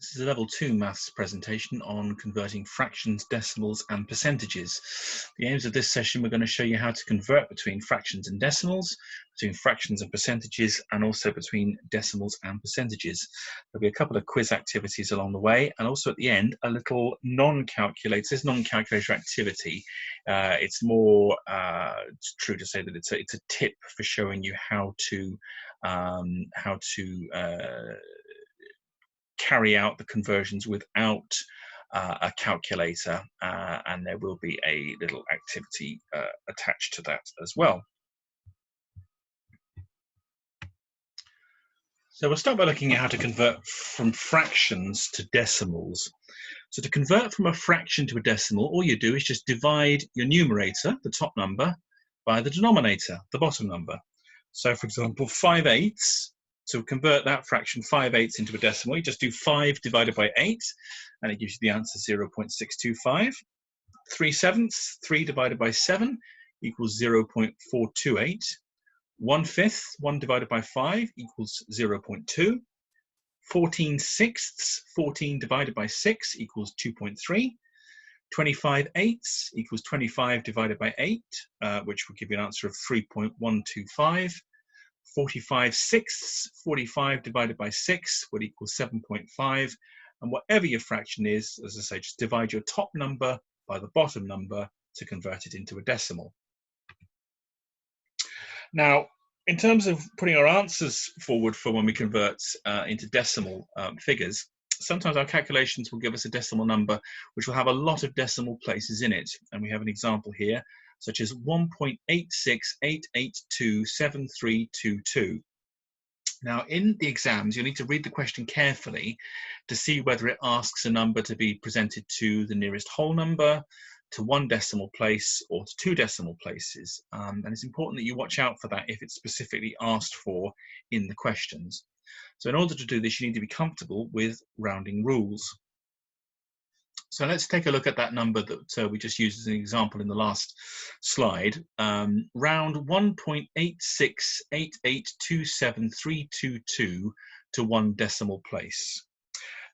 This is a level 2 maths presentation on converting fractions, decimals and percentages. The aims of this session, we're going to show you how to convert between fractions and decimals, between fractions and percentages, and also between decimals and percentages. There'll be a couple of quiz activities along the way, and also at the end a little non-calculator activity. It's more it's true to say that it's a tip for showing you how to carry out the conversions without a calculator, and there will be a little activity attached to that as well. So we'll start by looking at how to convert from fractions to decimals. So to convert from a fraction to a decimal, all you do is just divide your numerator, the top number, by the denominator, the bottom number. So for example, 5/8. To convert that fraction 5/8 into a decimal, you just do 5 divided by 8, and it gives you the answer 0.625. 3/7, 3 divided by 7 equals 0.428. 1/5, 1 divided by 5 equals 0.2. 14/6, 14 divided by 6 equals 2.3. 25/8 equals 25 divided by 8, which will give you an answer of 3.125. 45/6, 45 divided by 6 would equal 7.5, and whatever your fraction is, as I say, just divide your top number by the bottom number to convert it into a decimal. Now, in terms of putting our answers forward for when we convert into decimal figures, sometimes our calculations will give us a decimal number which will have a lot of decimal places in it, and we have an example here, such as 1.868827322. Now, in the exams, you'll need to read the question carefully to see whether it asks a number to be presented to the nearest whole number, to 1 decimal place, or to 2 decimal places. And it's important that you watch out for that if it's specifically asked for in the questions. So in order to do this, you need to be comfortable with rounding rules. So let's take a look at that number that we just used as an example in the last slide. Round 1.868827322 to 1 decimal place.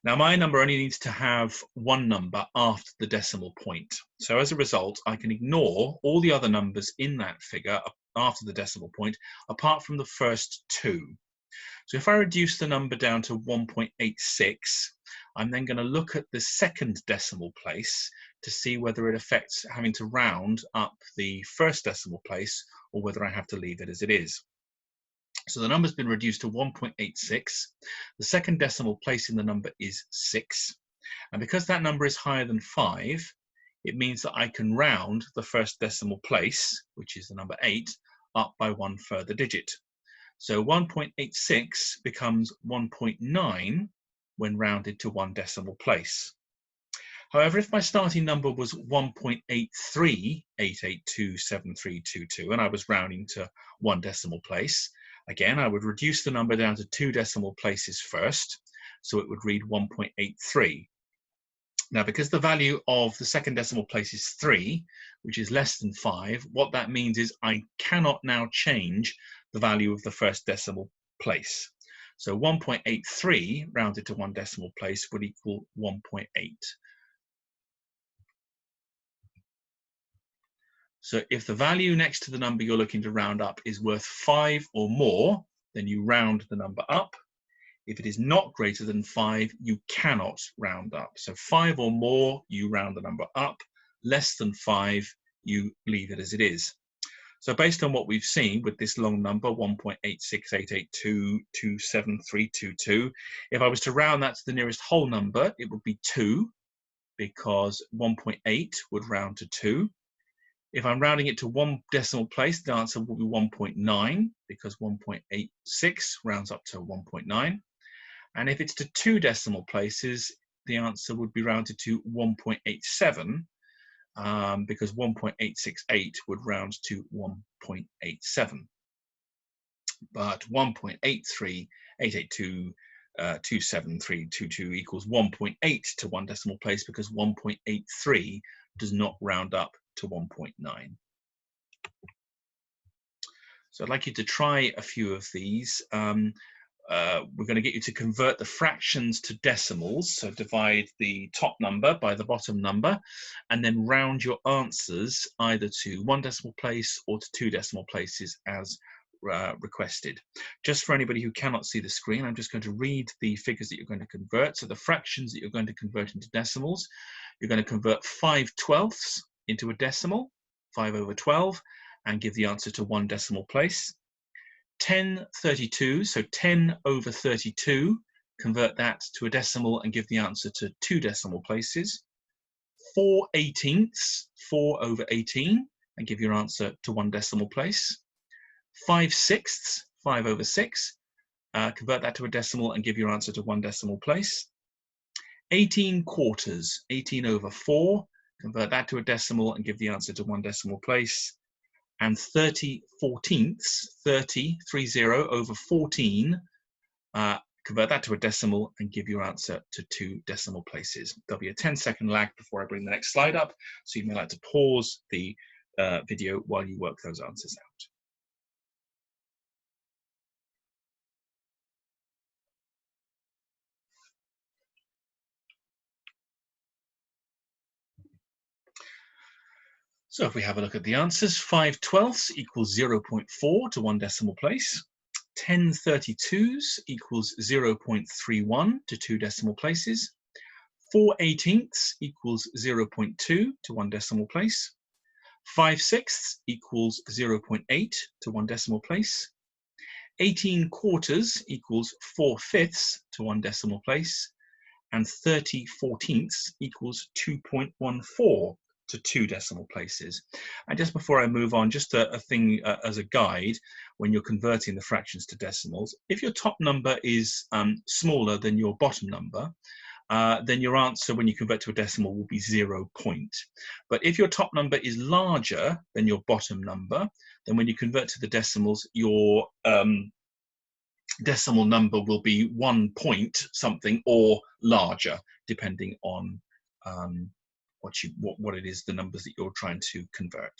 Now my number only needs to have 1 number after the decimal point. So as a result, I can ignore all the other numbers in that figure after the decimal point, apart from the first 2. So if I reduce the number down to 1.86, I'm then going to look at the second decimal place to see whether it affects having to round up the first decimal place or whether I have to leave it as it is. So the number's been reduced to 1.86. The second decimal place in the number is 6. And because that number is higher than 5, it means that I can round the first decimal place, which is the number 8, up by 1 further digit. So 1.86 becomes 1.9 when rounded to 1 decimal place. However, if my starting number was 1.83882732 and I was rounding to 1 decimal place, again, I would reduce the number down to 2 decimal places first, so it would read 1.83. Now, because the value of the second decimal place is 3, which is less than 5, what that means is I cannot now change the value of the first decimal place. So 1.83 rounded to 1 decimal place would equal 1.8. So if the value next to the number you're looking to round up is worth 5 or more, then you round the number up. If it is not greater than 5, you cannot round up. So 5 or more, you round the number up. Less than 5, you leave it as it is. So based on what we've seen with this long number, 1.868822732, if I was to round that to the nearest whole number, it would be 2, because 1.8 would round to 2. If I'm rounding it to 1 decimal place, the answer will be 1.9, because 1.86 rounds up to 1.9. And if it's to 2 decimal places, the answer would be rounded to 1.87, because 1.868 would round to 1.87. But 1.838822732 equals 1.8 to 1 decimal place, because 1.83 does not round up to 1.9. So I'd like you to try a few of these. we're going to get you to convert the fractions to decimals. So divide the top number by the bottom number, and then round your answers either to 1 decimal place or to 2 decimal places as requested. Just for anybody who cannot see the screen, I'm just going to read the figures that you're going to convert. So the fractions that you're going to convert into decimals, you're going to convert 5/12 into a decimal, 5/12, and give the answer to 1 decimal place. 10/32, so 10/32, convert that to a decimal and give the answer to 2 decimal places. 4/18, 4/18, and give your answer to 1 decimal place. 5/6, 5/6, convert that to a decimal and give your answer to 1 decimal place. 18/4, 18/4, convert that to a decimal and give the answer to 1 decimal place. And 30/14, 30/14, convert that to a decimal and give your answer to 2 decimal places. There'll be a 10-second lag before I bring the next slide up, so you may like to pause the video while you work those answers out. So if we have a look at the answers, 5/12 equals 0.4 to 1 decimal place. 10/32 equals 0.31 to 2 decimal places. 4/18 equals 0.2 to 1 decimal place. 5/6 equals 0.8 to 1 decimal place. 18/4 equals 4/5 to 1 decimal place. And 30/14 equals 2.14 to 2 decimal places. And just before I move on, just a thing as a guide, when you're converting the fractions to decimals, if your top number is smaller than your bottom number, then your answer when you convert to a decimal will be 0 point. But if your top number is larger than your bottom number, then when you convert to the decimals, your decimal number will be 1 point something or larger, depending on what it is, the numbers that you're trying to convert.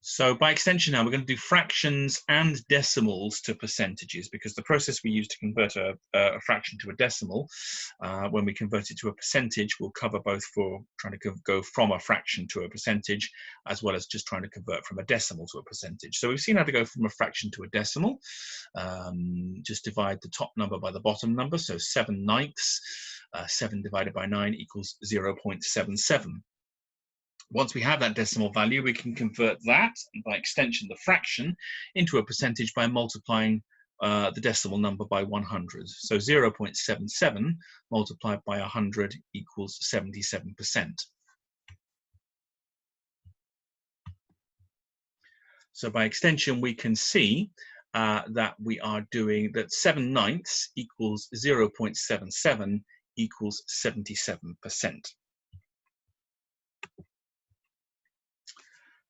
So by extension now, we're going to do fractions and decimals to percentages, because the process we use to convert a fraction to a decimal, when we convert it to a percentage, will cover both for trying to go from a fraction to a percentage, as well as just trying to convert from a decimal to a percentage. So we've seen how to go from a fraction to a decimal. Just divide the top number by the bottom number, so 7/9. 7 divided by 9 equals 0.77. Once we have that decimal value, we can convert that, and by extension the fraction, into a percentage by multiplying the decimal number by 100. So 0.77 multiplied by 100 equals 77%. So by extension, we can see that we are doing that 7/9 equals 0.77 equals 77%.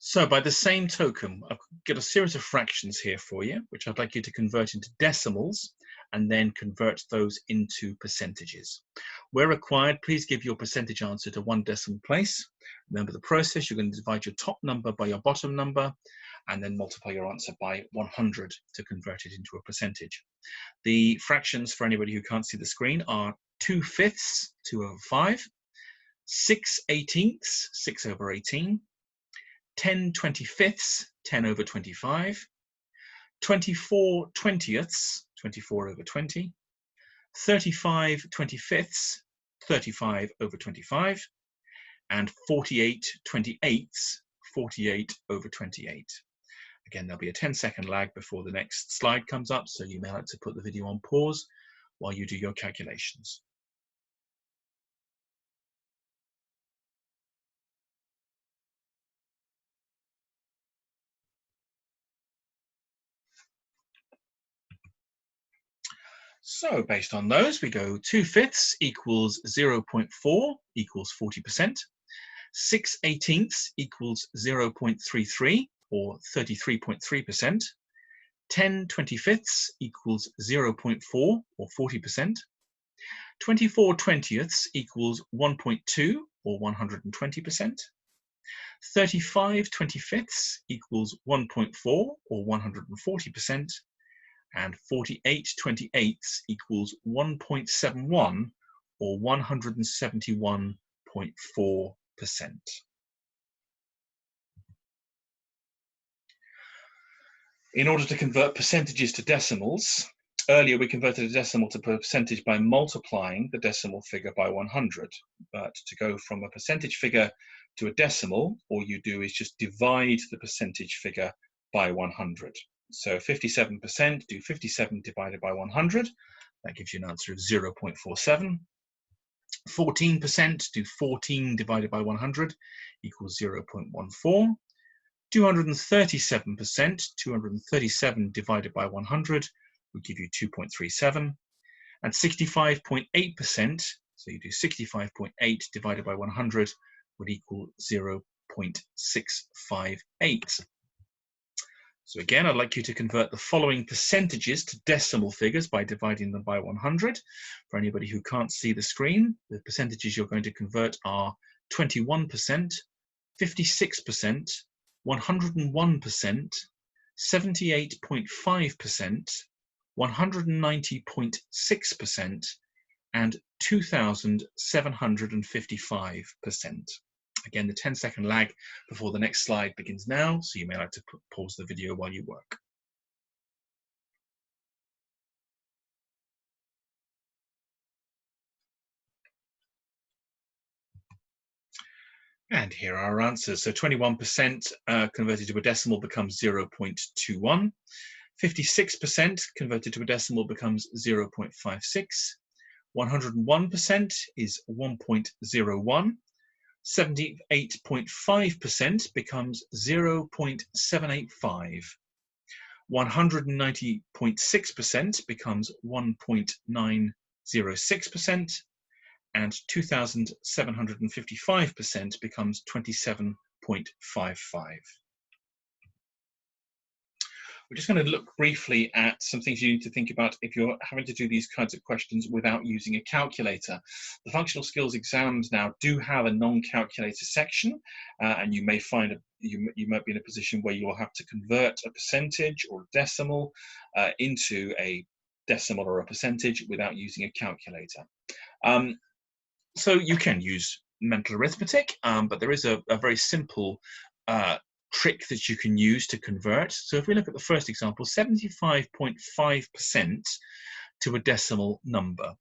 So by the same token, I've got a series of fractions here for you, which I'd like you to convert into decimals and then convert those into percentages. Where required, please give your percentage answer to 1 decimal place. Remember the process, you're going to divide your top number by your bottom number and then multiply your answer by 100 to convert it into a percentage. The fractions, for anybody who can't see the screen, are 2/5, 2/5, 6/18, 6/18, 10/25, 10/25, 24/20, 24/20, 35/25, 35/25, and 48/28, 48/28. Again, there'll be a 10-second lag before the next slide comes up, so you may like to put the video on pause while you do your calculations. So based on those, we go 2/5 equals 0.4 equals 40%. 6/18 equals 0.33 or 33.3%. 10/25 equals 0.4 or 40%. 24/20 equals 1.2 or 120%. 35/25 equals 1.4 or 140%, and 48/28 equals 1.71 or 171.4%. In order to convert percentages to decimals, earlier we converted a decimal to a percentage by multiplying the decimal figure by 100. But to go from a percentage figure to a decimal, all you do is just divide the percentage figure by 100. So 57%, do 57 divided by 100. That gives you an answer of 0.47. 14%, do 14 divided by 100 equals 0.14. 237%, 237 divided by 100 would give you 2.37. And 65.8%, so you do 65.8 divided by 100 would equal 0.658. So again, I'd like you to convert the following percentages to decimal figures by dividing them by 100. For anybody who can't see the screen, the percentages you're going to convert are 21%, 56%, 101%, 78.5%, 190.6%, and 2,755%. Again, the 10-second lag before the next slide begins now, so you may like to pause the video while you work. And here are our answers. So 21% converted to a decimal becomes 0.21. 56% converted to a decimal becomes 0.56. 101% is 1.01. 78.5% becomes 0.785. 190.6% becomes 1.906%. And 2,755% becomes 27.55. We're just going to look briefly at some things you need to think about if you're having to do these kinds of questions without using a calculator. The functional skills exams now do have a non-calculator section, and you may find you might be in a position where you'll have to convert a percentage or a decimal into a decimal or a percentage without using a calculator. So you can use mental arithmetic, but there is a very simple trick that you can use to convert. So if we look at the first example, 75.5% to a decimal number.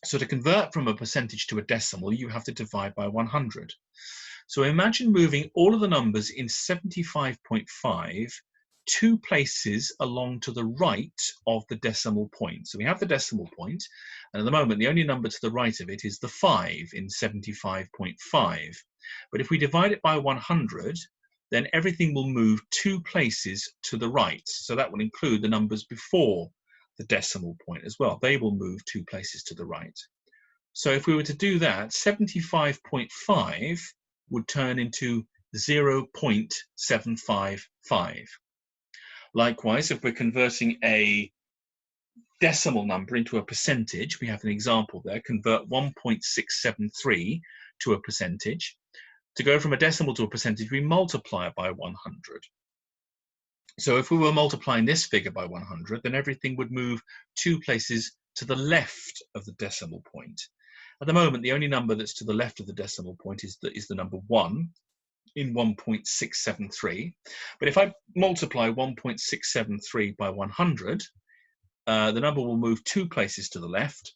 So to convert from a percentage to a decimal, you have to divide by 100. So imagine moving all of the numbers in 75.5 two places along to the right of the decimal point. So we have the decimal point, and at the moment the only number to the right of it is the 5 in 75.5. But if we divide it by 100, then everything will move two places to the right. So that will include the numbers before the decimal point as well. They will move two places to the right. So if we were to do that, 75.5 would turn into 0.755. Likewise, if we're converting a decimal number into a percentage, we have an example there, convert 1.673 to a percentage. To go from a decimal to a percentage, we multiply it by 100. So if we were multiplying this figure by 100, then everything would move two places to the left of the decimal point. At the moment, the only number that's to the left of the decimal point is the number 1 in 1.673. But if I multiply 1.673 by 100, the number will move two places to the left.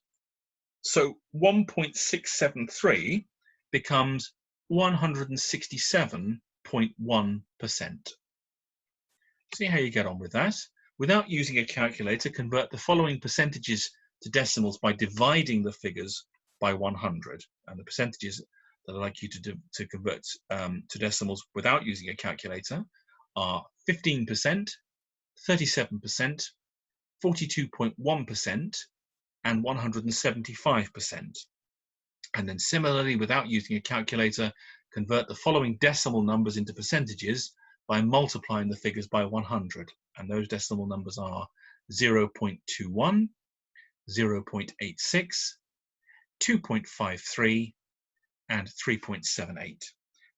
So 1.673 becomes 167.1%. See how you get on with that. Without using a calculator, convert the following percentages to decimals by dividing the figures by 100. And the percentages that I'd like you to convert to decimals without using a calculator are 15%, 37%, 42.1%, and 175%. And then similarly, without using a calculator, convert the following decimal numbers into percentages by multiplying the figures by 100. And those decimal numbers are 0.21, 0.86, 2.53, and 3.78.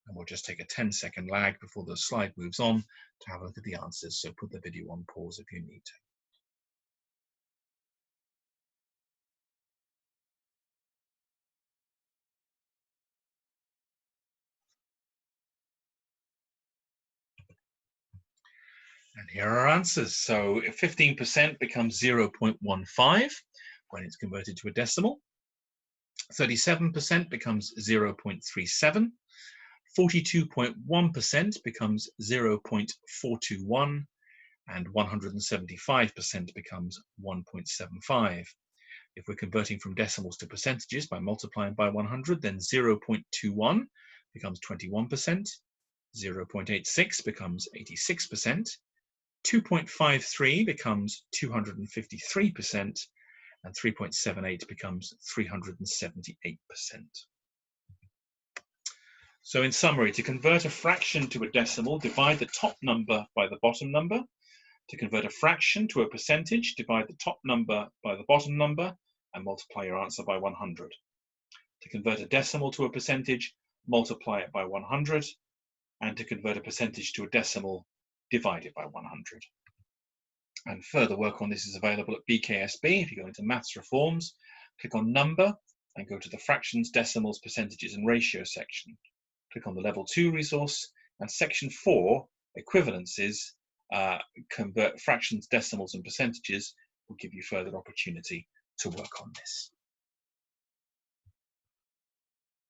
And we'll just take a 10-second lag before the slide moves on to have a look at the answers. So put the video on pause if you need to. And here are our answers. So 15% becomes 0.15 when it's converted to a decimal. 37% becomes 0.37. 42.1% becomes 0.421. And 175% becomes 1.75. If we're converting from decimals to percentages by multiplying by 100, then 0.21 becomes 21%, 0.86 becomes 86%, 2.53 becomes 253%, and 3.78 becomes 378%. So in summary, to convert a fraction to a decimal, divide the top number by the bottom number. To convert a fraction to a percentage, divide the top number by the bottom number and multiply your answer by 100. To convert a decimal to a percentage, multiply it by 100. And to convert a percentage to a decimal, divide it by 100. And further work on this is available at BKSB. If you go into Maths Reforms, click on Number and go to the Fractions, Decimals, Percentages and Ratio section. Click on the Level 2 resource, and Section 4, Equivalences, convert fractions, decimals and percentages will give you further opportunity to work on this.